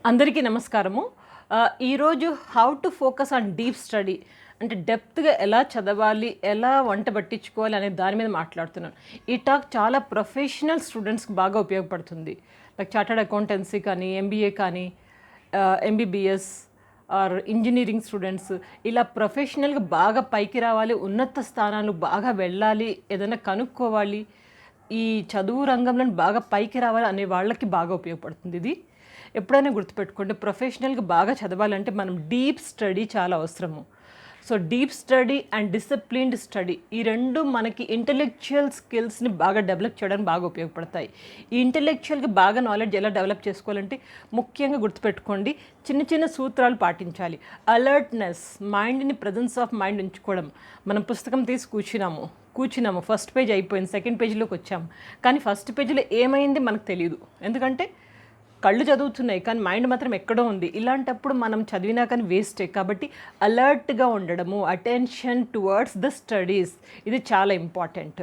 అందరికీ నమస్కారము. ఈరోజు how to focus on deep study అంటే డెప్త్‌గా ఎలా చదవాలి, ఎలా వంట పట్టించుకోవాలి అనే దాని మీద మాట్లాడుతున్నాను. ఈ టాక్ చాలా ప్రొఫెషనల్ స్టూడెంట్స్‌కి బాగా ఉపయోగపడుతుంది. లైక్ చార్టర్డ్ అకౌంటెన్సీ కానీ, ఎంబీఏ కానీ, ఎంబీబీఎస్ ఆర్ ఇంజినీరింగ్ స్టూడెంట్స్ ఇలా ప్రొఫెషనల్‌గా బాగా పైకి రావాలి, ఉన్నత స్థానాలు బాగా వెళ్ళాలి, ఏదైనా కనుక్కోవాలి, ఈ చదువు రంగంలో బాగా పైకి రావాలి అనే వాళ్ళకి బాగా ఉపయోగపడుతుంది ఇది. ఎప్పుడైనా గుర్తుపెట్టుకోండి, ప్రొఫెషనల్గా బాగా చదవాలంటే మనం డీప్ స్టడీ చాలా అవసరము. So deep study and disciplined study ఈ రెండు మనకి ఇంటెలెక్చువల్ స్కిల్స్ని బాగా డెవలప్ చేయడానికి బాగా ఉపయోగపడతాయి. ఈ ఇంటెలెక్చువల్గా బాగా నాలెడ్జ్ ఎలా డెవలప్ చేసుకోవాలంటే ముఖ్యంగా గుర్తుపెట్టుకోండి, చిన్న చిన్న సూత్రాలు పాటించాలి. అలర్ట్నెస్, మైండ్ని ప్రజెన్స్ ఆఫ్ మైండ్ ఉంచుకోవడం. మనం పుస్తకం తీసి కూర్చున్నాము, ఫస్ట్ పేజ్ అయిపోయింది, సెకండ్ పేజీలోకి వచ్చాము, కానీ ఫస్ట్ పేజీలో ఏమైంది మనకు తెలియదు. ఎందుకంటే కళ్ళు చదువుతున్నాయి కానీ మైండ్ మాత్రం ఎక్కడో ఉంది. ఇలాంటప్పుడు మనం చదివినా కానీ వేస్టే. కాబట్టి అలర్ట్గా ఉండడము, అటెన్షన్ టువర్డ్స్ ద స్టడీస్, ఇది చాలా ఇంపార్టెంట్.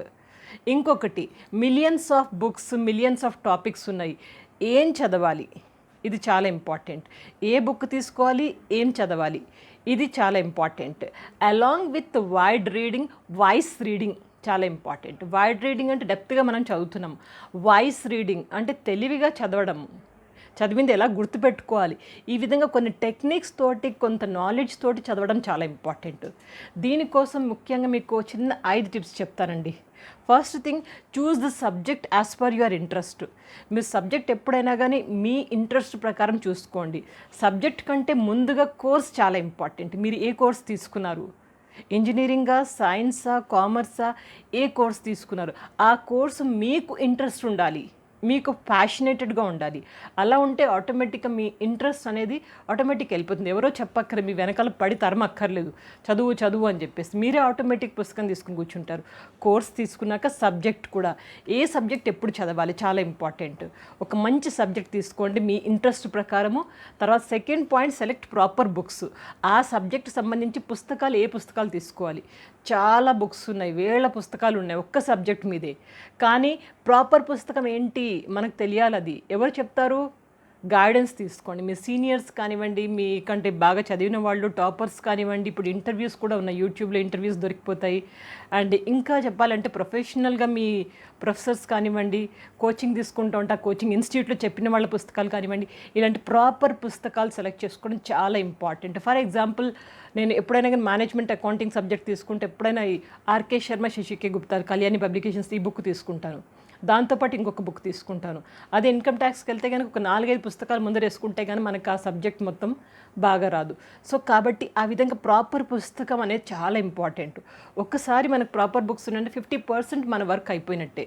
ఇంకొకటి, millions of books, millions of topics ఉన్నాయి, ఏం చదవాలి, ఇది చాలా ఇంపార్టెంట్. ఏ బుక్ తీసుకోవాలి, ఏం చదవాలి, ఇది చాలా important. Along with wide reading, voice reading చాలా ఇంపార్టెంట్. వైడ్ రీడింగ్ అంటే డెప్త్గా మనం చదువుతున్నాం, వాయిస్ రీడింగ్ అంటే తెలివిగా చదవడం, చదివింది ఎలా గుర్తుపెట్టుకోవాలి, ఈ విధంగా కొన్ని టెక్నిక్స్ తోటి, కొంత నాలెడ్జ్ తోటి చదవడం చాలా ఇంపార్టెంట్. దీనికోసం ముఖ్యంగా మీకు చిన్న 5 టిప్స్ చెప్తానండి. First thing, choose the subject as per your interest. మీరు సబ్జెక్ట్ ఎప్పుడైనా కానీ మీ ఇంట్రెస్ట్ ప్రకారం చూసుకోండి. సబ్జెక్ట్ కంటే ముందుగా కోర్స్ చాలా ఇంపార్టెంట్. మీరు ఏ కోర్స్ తీసుకున్నారు, ఇంజనీరింగా, సైన్సా, కామర్సా, ఏ కోర్స్ తీసుకున్నారు, ఆ కోర్సు మీకు ఇంట్రెస్ట్ ఉండాలి, మీకు ప్యాషనేటెడ్గా ఉండాలి. అలా ఉంటే ఆటోమేటిక్గా మీ ఇంట్రెస్ట్ అనేది ఆటోమేటిక్ వెళ్ళిపోతుంది. ఎవరో చెప్పక్కర్లేదు, మీ వెనకాల పడి తరమక్కర్లేదు, చదువు చదువు అని చెప్పేసి మీరే ఆటోమేటిక్ పుస్తకం తీసుకుని కూర్చుంటారు. కోర్స్ తీసుకున్నాక సబ్జెక్ట్ కూడా, ఏ సబ్జెక్ట్ ఎప్పుడు చదవాలి చాలా ఇంపార్టెంట్. ఒక మంచి సబ్జెక్ట్ తీసుకోండి మీ ఇంట్రెస్ట్ ప్రకారము. తర్వాత second point, select proper books. ఆ సబ్జెక్ట్ సంబంధించి పుస్తకాలు, ఏ పుస్తకాలు తీసుకోవాలి. చాలా బుక్స్ ఉన్నాయి, వేల పుస్తకాలు ఉన్నాయి ఒక్క సబ్జెక్ట్ మీదే. కానీ ప్రాపర్ పుస్తకం ఏంటి మనకు తెలియాలి. అది ఎవరు చెప్తారు, గైడెన్స్ తీసుకోండి. మీ సీనియర్స్ కానివ్వండి, మీకంటే బాగా చదివిన వాళ్ళు, టాపర్స్ కానివ్వండి. ఇప్పుడు ఇంటర్వ్యూస్ కూడా ఉన్నాయి, యూట్యూబ్లో ఇంటర్వ్యూస్ దొరికిపోతాయి. అండ్ ఇంకా చెప్పాలంటే ప్రొఫెషనల్గా మీ ప్రొఫెసర్స్ కానివ్వండి, కోచింగ్ తీసుకుంటూ ఉంటా, కోచింగ్ ఇన్స్టిట్యూట్లో చెప్పిన వాళ్ళ పుస్తకాలు కానివ్వండి, ఇలాంటి ప్రాపర్ పుస్తకాలు సెలెక్ట్ చేసుకోవడం చాలా ఇంపార్టెంట్. ఫర్ ఎగ్జాంపుల్, నేను ఎప్పుడైనా కానీ మేనేజ్మెంట్ అకౌంటింగ్ సబ్జెక్ట్ తీసుకుంటే ఎప్పుడైనా ఈ ఆర్కే శర్మ, శశికే గుప్తా, కళ్యాణి పబ్లికేషన్స్ ఈ బుక్ తీసుకుంటాను. దాంతోపాటు ఇంకొక బుక్ తీసుకుంటాను. అదే ఇన్కమ్ ట్యాక్స్కి వెళ్తే కనుక ఒక 4-5 పుస్తకాలు ముందర వేసుకుంటే కానీ మనకు ఆ సబ్జెక్ట్ మొత్తం బాగా రాదు. సో కాబట్టి ఆ విధంగా ప్రాపర్ పుస్తకం అనేది చాలా ఇంపార్టెంట్. ఒక్కసారి మనకు ప్రాపర్ బుక్స్ ఉంటే 50% మన వర్క్ అయిపోయినట్టే.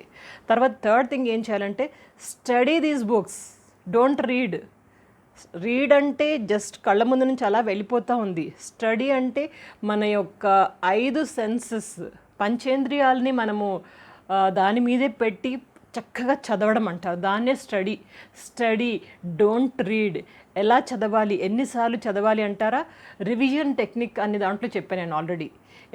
తర్వాత థర్డ్ థింగ్ ఏం చేయాలంటే, study these books, don't read. Read అంటే జస్ట్ కళ్ళ ముందు నుంచి అలా వెళ్ళిపోతూ ఉంది. స్టడీ అంటే మన యొక్క 5 సెన్సెస్, పంచేంద్రియాలని మనము దాని మీదే పెట్టి చక్కగా చదవడం అంటారు, దాన్నే స్టడీ. Study, don't read. ఎలా చదవాలి, ఎన్నిసార్లు చదవాలి అంటారా, రివిజన్ టెక్నిక్ అనే దాంట్లో చెప్పాను నేను ఆల్రెడీ.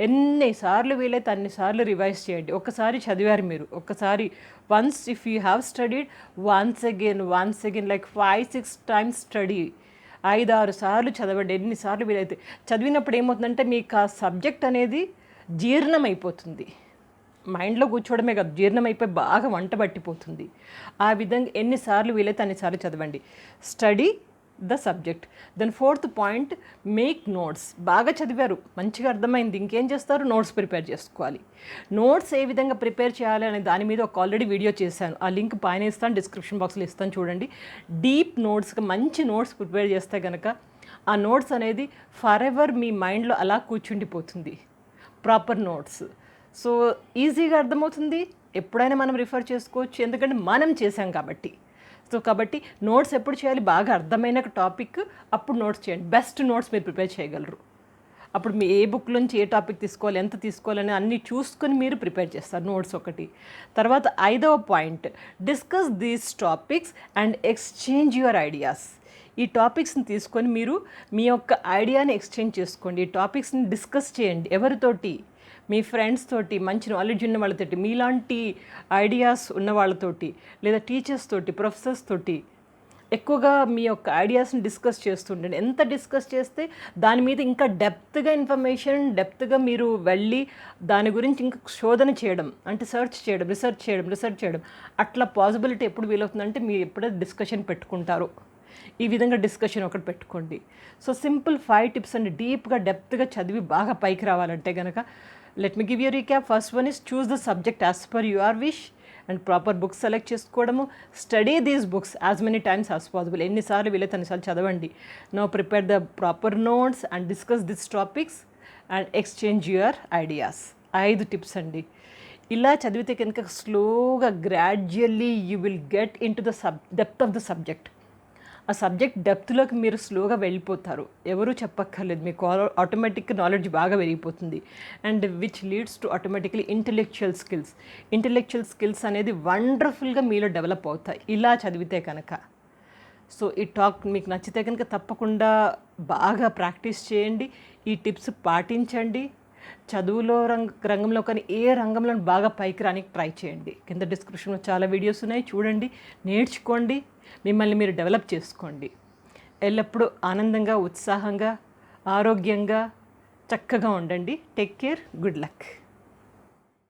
ఎన్నిసార్లు వీలైతే అన్నిసార్లు రివైజ్ చేయండి. ఒకసారి చదివారు మీరు, ఒకసారి once if you have studied, once again like 5-6 times study. 5-6 సార్లు చదవండి, ఎన్నిసార్లు వీలైతే. చదివినప్పుడు ఏమవుతుందంటే మీకు ఆ సబ్జెక్ట్ అనేది జీర్ణం అయిపోతుంది. మైండ్లో కూర్చోవడమే కాదు, జీర్ణమైపోయి బాగా వంట పట్టిపోతుంది. ఆ విధంగా ఎన్నిసార్లు వీలైతే అన్నిసార్లు చదవండి. Study the subject. Then fourth point, make notes. బాగా చదివారు, మంచిగా అర్థమైంది, ఇంకేం చేస్తారు, నోట్స్ ప్రిపేర్ చేసుకోవాలి. నోట్స్ ఏ విధంగా ప్రిపేర్ చేయాలి అనే దాని మీద ఒక ఆల్రెడీ వీడియో చేశాను, ఆ లింక్ పైన ఇస్తాను, డిస్క్రిప్షన్ బాక్స్లో ఇస్తాను, చూడండి. డీప్ నోట్స్గా మంచి నోట్స్ ప్రిపేర్ చేస్తే కనుక ఆ నోట్స్ అనేది ఫర్ ఎవర్ మీ మైండ్లో అలా కూర్చుండిపోతుంది. Proper notes. సో ఈజీగా అర్థమవుతుంది, ఎప్పుడైనా మనం రిఫర్ చేసుకోవచ్చు, ఎందుకంటే మనం చేసాం కాబట్టి. సో కాబట్టి నోట్స్ ఎప్పుడు చేయాలి, బాగా అర్థమైన టాపిక్ అప్పుడు నోట్స్ చేయండి. బెస్ట్ నోట్స్ మీరు ప్రిపేర్ చేయగలరు. అప్పుడు మీ ఏ బుక్ నుంచి ఏ టాపిక్ తీసుకోవాలి, ఎంత తీసుకోవాలని అన్నీ చూసుకొని మీరు ప్రిపేర్ చేస్తారు, నోట్స్ ఒకటి. తర్వాత 5వ point, discuss these topics and exchange your ideas. ఈ టాపిక్స్ని తీసుకొని మీరు మీ యొక్క ఐడియాని ఎక్స్చేంజ్ చేసుకోండి. ఈ టాపిక్స్ని డిస్కస్ చేయండి ఎవరితోటి, మీ ఫ్రెండ్స్ తోటి, మంచి నాలెడ్జ్ ఉన్న వాళ్ళతోటి, మీలాంటి ఐడియాస్ ఉన్న వాళ్ళతోటి, లేదా టీచర్స్ తోటి, ప్రొఫెసర్స్ తోటి ఎక్కువగా మీ యొక్క ఐడియాస్ని డిస్కస్ చేస్తుండండి. ఎంత డిస్కస్ చేస్తే దాని మీద ఇంకా డెప్త్గా ఇన్ఫర్మేషన్, డెప్త్గా మీరు వెళ్ళి దాని గురించి ఇంకా శోధన చేయడం, అంటే రీసెర్చ్ చేయడం అట్లా పాసిబిలిటీ ఎప్పుడు వీలవుతుందంటే మీరు ఎప్పుడైతే డిస్కషన్ పెట్టుకుంటారో ఈ విధంగా డిస్కషన్ ఒకటి పెట్టుకోండి. సో సింపుల్ 5 టిప్స్ అండి. డీప్గా డెప్త్గా చదివి బాగా పైకి రావాలంటే కనుక let me give you recap. First one is choose the subject as per your wish and proper books select చేసుకోవడము. Study these books as many times as possible. ఎన్నిసార్లు వీలైతే అన్నిసార్లు చదవండి. Now prepare the proper notes and discuss this topics and exchange your ideas. 5 tips అండి. ఇలా చదివితే కనుక స్లోగా gradually you will get in to the depth of the subject. ఆ సబ్జెక్ట్ డెప్త్లోకి మీరు స్లోగా వెళ్ళిపోతారు. ఎవరూ చెప్పక్కర్లేదు, మీకు ఆటోమేటిక్ నాలెడ్జ్ బాగా పెరిగిపోతుంది. And which leads to automatically intellectual skills అనేది వండర్ఫుల్గా మీలో డెవలప్ అవుతాయి ఇలా చదివితే కనుక. సో ఈ టాక్ మీకు నచ్చితే కనుక తప్పకుండా బాగా ప్రాక్టీస్ చేయండి, ఈ టిప్స్ పాటించండి. చదువులో రంగంలో కానీ ఏ రంగంలో బాగా పైకి రానికి ట్రై చేయండి. కింద డిస్క్రిప్షన్లో చాలా వీడియోస్ ఉన్నాయి, చూడండి, నేర్చుకోండి, మిమ్మల్ని మీరు డెవలప్ చేసుకోండి. ఎల్లప్పుడూ ఆనందంగా, ఉత్సాహంగా, ఆరోగ్యంగా, చక్కగా ఉండండి. Take care. Good luck.